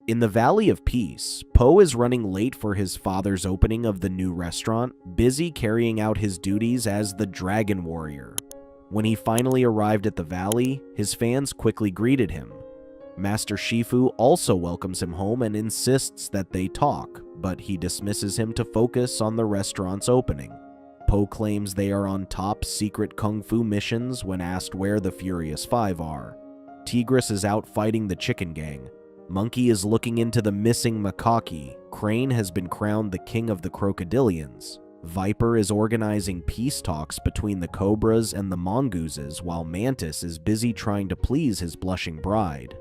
In the Valley of Peace, Po is running late for his father's opening of the new restaurant, busy carrying out his duties as the Dragon Warrior. When he finally arrived at the valley, his fans quickly greeted him. Master Shifu also welcomes him home and insists that they talk, but he dismisses him to focus on the restaurant's opening. Po claims they are on top secret kung fu missions when asked where the Furious Five are. Tigress is out fighting the Chicken Gang. Monkey is looking into the missing macaque. Crane has been crowned the king of the crocodilians. Viper is organizing peace talks between the Cobras and the Mongooses, while Mantis is busy trying to please his blushing bride.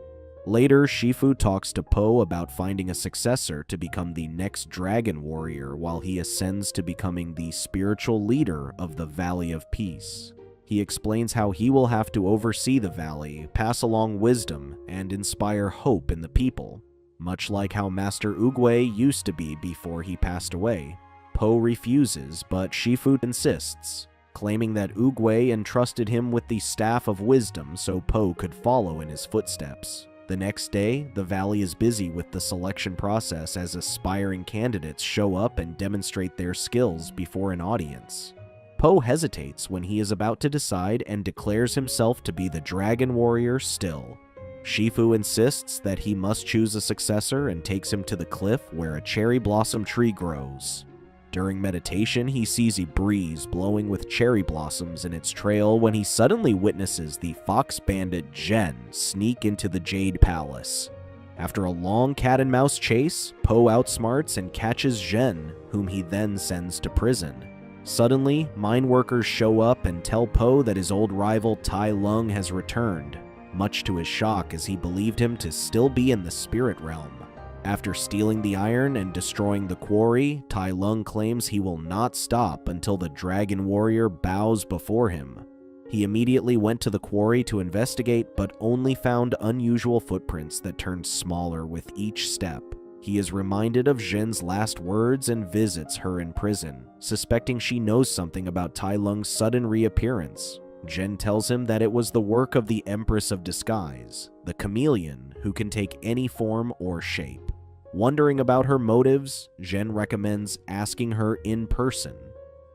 Later, Shifu talks to Po about finding a successor to become the next Dragon Warrior while he ascends to becoming the spiritual leader of the Valley of Peace. He explains how he will have to oversee the valley, pass along wisdom, and inspire hope in the people, much like how Master Oogway used to be before he passed away. Po refuses, but Shifu insists, claiming that Oogway entrusted him with the Staff of Wisdom so Po could follow in his footsteps. The next day, the valley is busy with the selection process as aspiring candidates show up and demonstrate their skills before an audience. Po hesitates when he is about to decide and declares himself to be the Dragon Warrior still. Shifu insists that he must choose a successor and takes him to the cliff where a cherry blossom tree grows. During meditation, he sees a breeze blowing with cherry blossoms in its trail when he suddenly witnesses the fox bandit Zhen sneak into the Jade Palace. After a long cat-and-mouse chase, Po outsmarts and catches Zhen, whom he then sends to prison. Suddenly, mine workers show up and tell Po that his old rival Tai Lung has returned, much to his shock as he believed him to still be in the spirit realm. After stealing the iron and destroying the quarry, Tai Lung claims he will not stop until the Dragon Warrior bows before him. He immediately went to the quarry to investigate, but only found unusual footprints that turned smaller with each step. He is reminded of Zhen's last words and visits her in prison, suspecting she knows something about Tai Lung's sudden reappearance. Zhen tells him that it was the work of the Empress of Disguise, the chameleon who can take any form or shape. Wondering about her motives, Zhen recommends asking her in person.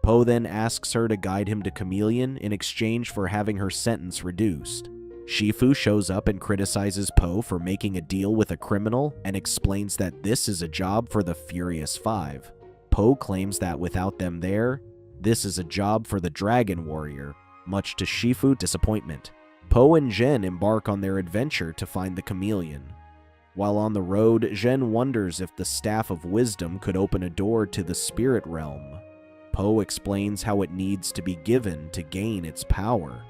Po then asks her to guide him to Chameleon in exchange for having her sentence reduced. Shifu shows up and criticizes Po for making a deal with a criminal and explains that this is a job for the Furious Five. Po claims that without them there, this is a job for the Dragon Warrior, much to Shifu's disappointment. Po and Zhen embark on their adventure to find the chameleon. While on the road, Zhen wonders if the Staff of Wisdom could open a door to the spirit realm. Po explains how it needs to be given to gain its power.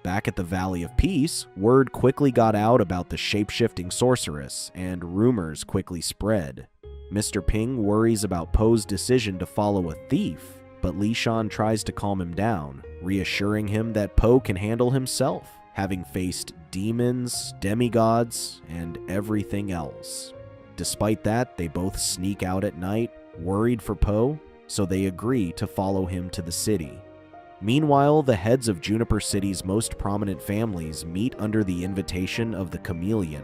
Back at the Valley of Peace, word quickly got out about the shape-shifting sorceress, and rumors quickly spread. Mr. Ping worries about Po's decision to follow a thief, but Li Shan tries to calm him down, reassuring him that Po can handle himself, having faced demons, demigods, and everything else. Despite that, they both sneak out at night, worried for Po, so they agree to follow him to the city. Meanwhile, the heads of Juniper City's most prominent families meet under the invitation of the chameleon.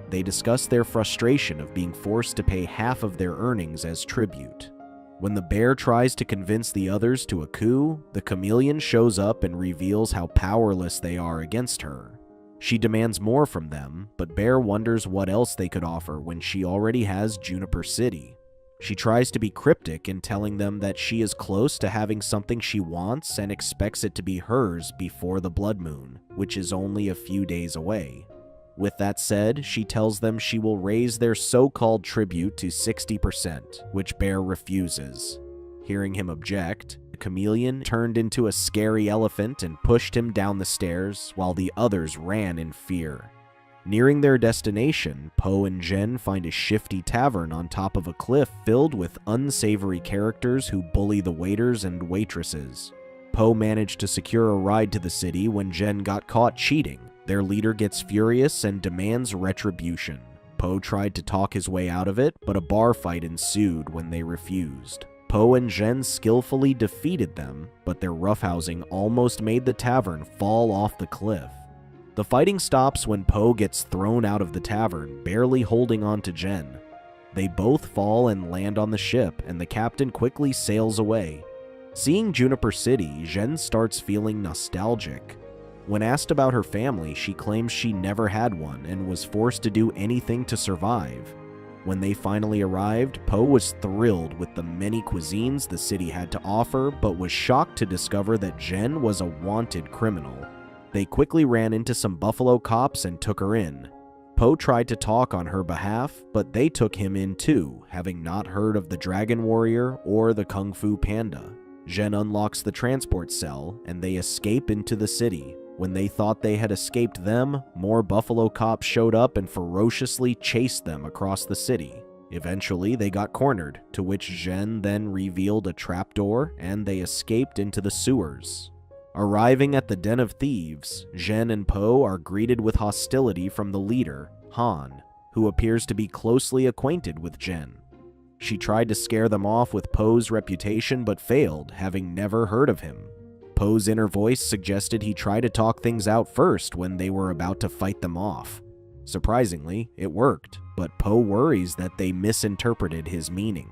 They discuss their frustration of being forced to pay half of their earnings as tribute. When the bear tries to convince the others to a coup, the chameleon shows up and reveals how powerless they are against her. She demands more from them, but Bear wonders what else they could offer when she already has Juniper City. She tries to be cryptic in telling them that she is close to having something she wants and expects it to be hers before the blood moon, which is only a few days away. With that said, she tells them she will raise their so-called tribute to 60%, which Bear refuses. Hearing him object, the chameleon turned into a scary elephant and pushed him down the stairs, while the others ran in fear. Nearing their destination, Po and Zhen find a shifty tavern on top of a cliff filled with unsavory characters who bully the waiters and waitresses. Po managed to secure a ride to the city when Zhen got caught cheating. Their leader gets furious and demands retribution. Po tried to talk his way out of it, but a bar fight ensued when they refused. Po and Zhen skillfully defeated them, but their roughhousing almost made the tavern fall off the cliff. The fighting stops when Po gets thrown out of the tavern, barely holding on to Jen. They both fall and land on the ship, and the captain quickly sails away. Seeing Juniper City, Jen starts feeling nostalgic. When asked about her family, she claims she never had one and was forced to do anything to survive. When they finally arrived, Po was thrilled with the many cuisines the city had to offer, but was shocked to discover that Jen was a wanted criminal. They quickly ran into some buffalo cops and took her in. Po tried to talk on her behalf, but they took him in too, having not heard of the Dragon Warrior or the Kung Fu Panda. Jen unlocks the transport cell, and they escape into the city. When they thought they had escaped them, more buffalo cops showed up and ferociously chased them across the city. Eventually, they got cornered, to which Jen then revealed a trapdoor, and they escaped into the sewers. Arriving at the Den of Thieves, Jen and Po are greeted with hostility from the leader, Han, who appears to be closely acquainted with Jen. She tried to scare them off with Po's reputation but failed, having never heard of him. Po's inner voice suggested he try to talk things out first when they were about to fight them off. Surprisingly, it worked, but Po worries that they misinterpreted his meaning.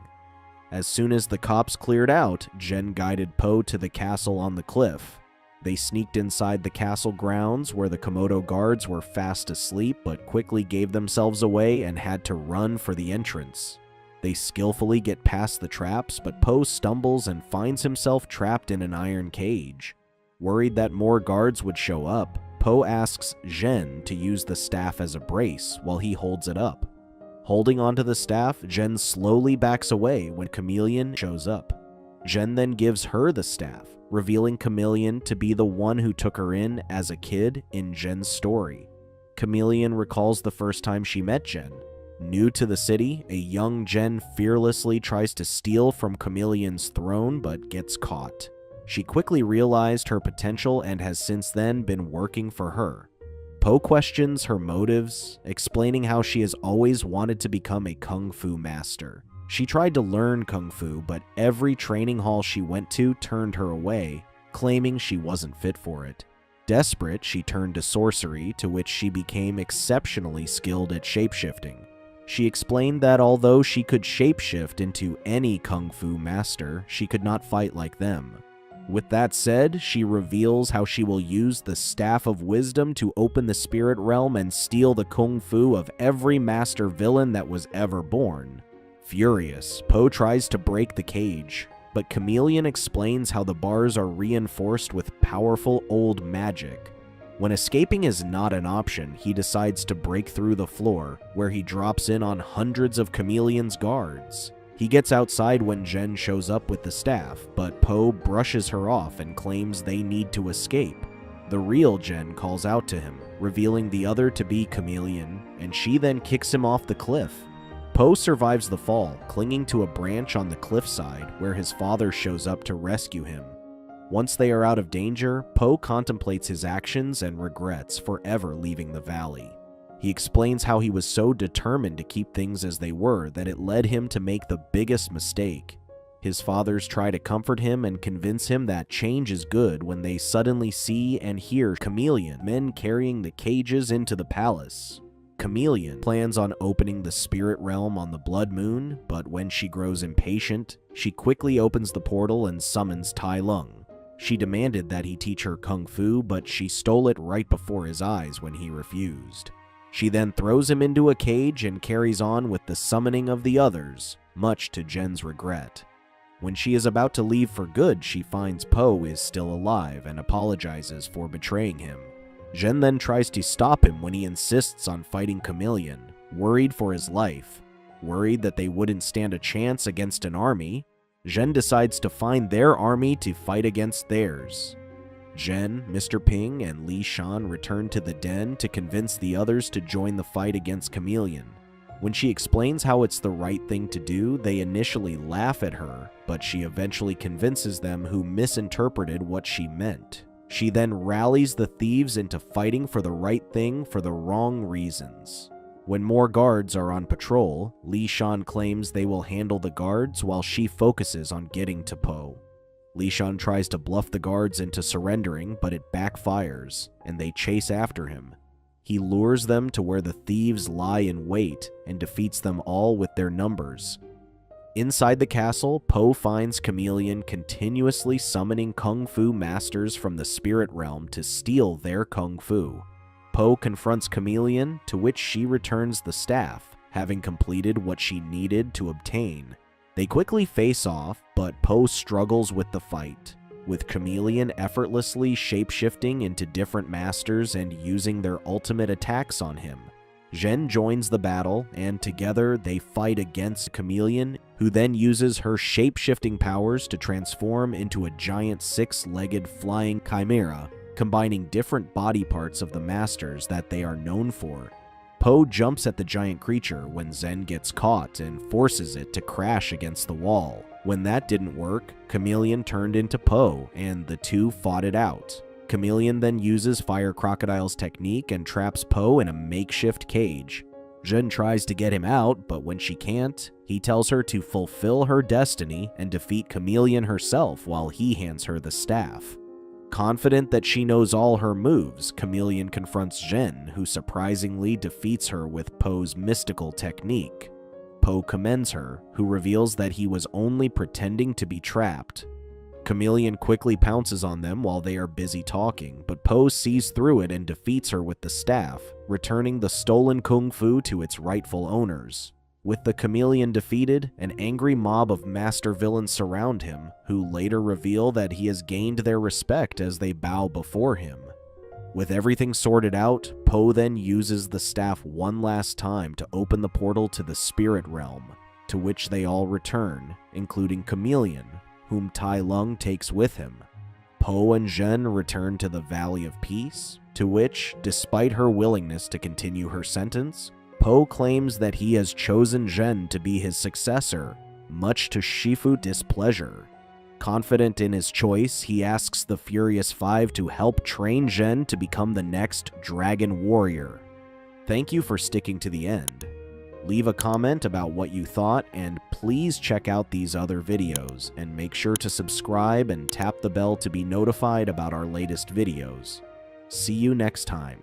As soon as the cops cleared out, Jen guided Po to the castle on the cliff. They sneaked inside the castle grounds where the Komodo guards were fast asleep but quickly gave themselves away and had to run for the entrance. They skillfully get past the traps, but Po stumbles and finds himself trapped in an iron cage. Worried that more guards would show up, Po asks Jen to use the staff as a brace while he holds it up. Holding onto the staff, Jen slowly backs away when Chameleon shows up. Jen then gives her the staff, revealing Chameleon to be the one who took her in as a kid in Jen's story. Chameleon recalls the first time she met Jen. New to the city, a young Jen fearlessly tries to steal from Chameleon's throne but gets caught. She quickly realized her potential and has since then been working for her. Po questions her motives, explaining how she has always wanted to become a kung fu master. She tried to learn kung fu, but every training hall she went to turned her away, claiming she wasn't fit for it. Desperate, she turned to sorcery, to which she became exceptionally skilled at shapeshifting. She explained that although she could shapeshift into any kung fu master, she could not fight like them. With that said, she reveals how she will use the Staff of Wisdom to open the spirit realm and steal the kung fu of every master villain that was ever born. Furious, Po tries to break the cage, but Chameleon explains how the bars are reinforced with powerful old magic. When escaping is not an option, he decides to break through the floor, where he drops in on hundreds of Chameleon's guards. He gets outside when Jen shows up with the staff, but Po brushes her off and claims they need to escape. The real Jen calls out to him, revealing the other to be Chameleon, and she then kicks him off the cliff. Po survives the fall, clinging to a branch on the cliffside, where his father shows up to rescue him. Once they are out of danger, Po contemplates his actions and regrets forever leaving the valley. He explains how he was so determined to keep things as they were that it led him to make the biggest mistake. His fathers try to comfort him and convince him that change is good when they suddenly see and hear Chameleon men carrying the cages into the palace. Chameleon plans on opening the spirit realm on the blood moon, but when she grows impatient, she quickly opens the portal and summons Tai Lung. She demanded that he teach her kung fu, but she stole it right before his eyes when he refused. She then throws him into a cage and carries on with the summoning of the others, much to Jen's regret. When she is about to leave for good, she finds Po is still alive and apologizes for betraying him. Jen then tries to stop him when he insists on fighting Chameleon, worried for his life. Worried that they wouldn't stand a chance against an army, Jen decides to find their army to fight against theirs. Jen, Mr. Ping, and Li Shan return to the den to convince the others to join the fight against Chameleon. When she explains how it's the right thing to do, they initially laugh at her, but she eventually convinces them who misinterpreted what she meant. She then rallies the thieves into fighting for the right thing for the wrong reasons. When more guards are on patrol, Li Shan claims they will handle the guards while she focuses on getting to Po. Li Shan tries to bluff the guards into surrendering, but it backfires, and they chase after him. He lures them to where the thieves lie in wait and defeats them all with their numbers. Inside the castle, Po finds Chameleon continuously summoning kung fu masters from the spirit realm to steal their kung fu. Po confronts Chameleon, to which she returns the staff, having completed what she needed to obtain. They quickly face off, but Po struggles with the fight, with Chameleon effortlessly shapeshifting into different masters and using their ultimate attacks on him. Zhen joins the battle, and together they fight against Chameleon, who then uses her shape-shifting powers to transform into a giant six-legged flying chimera, combining different body parts of the masters that they are known for. Po jumps at the giant creature when Zhen gets caught and forces it to crash against the wall. When that didn't work, Chameleon turned into Po, and the two fought it out. Chameleon then uses Fire Crocodile's technique and traps Po in a makeshift cage. Zhen tries to get him out, but when she can't, he tells her to fulfill her destiny and defeat Chameleon herself while he hands her the staff. Confident that she knows all her moves, Chameleon confronts Zhen, who surprisingly defeats her with Po's mystical technique. Po commends her, who reveals that he was only pretending to be trapped. Chameleon quickly pounces on them while they are busy talking, but Po sees through it and defeats her with the staff, returning the stolen kung fu to its rightful owners. With the Chameleon defeated, an angry mob of master villains surround him, who later reveal that he has gained their respect as they bow before him. With everything sorted out, Po then uses the staff one last time to open the portal to the spirit realm, to which they all return, including Chameleon, whom Tai Lung takes with him. Po and Zhen return to the Valley of Peace, to which, despite her willingness to continue her sentence, Po claims that he has chosen Zhen to be his successor, much to Shifu's displeasure. Confident in his choice, he asks the Furious Five to help train Zhen to become the next Dragon Warrior. Thank you for sticking to the end. Leave a comment about what you thought, and please check out these other videos, and make sure to subscribe and tap the bell to be notified about our latest videos. See you next time.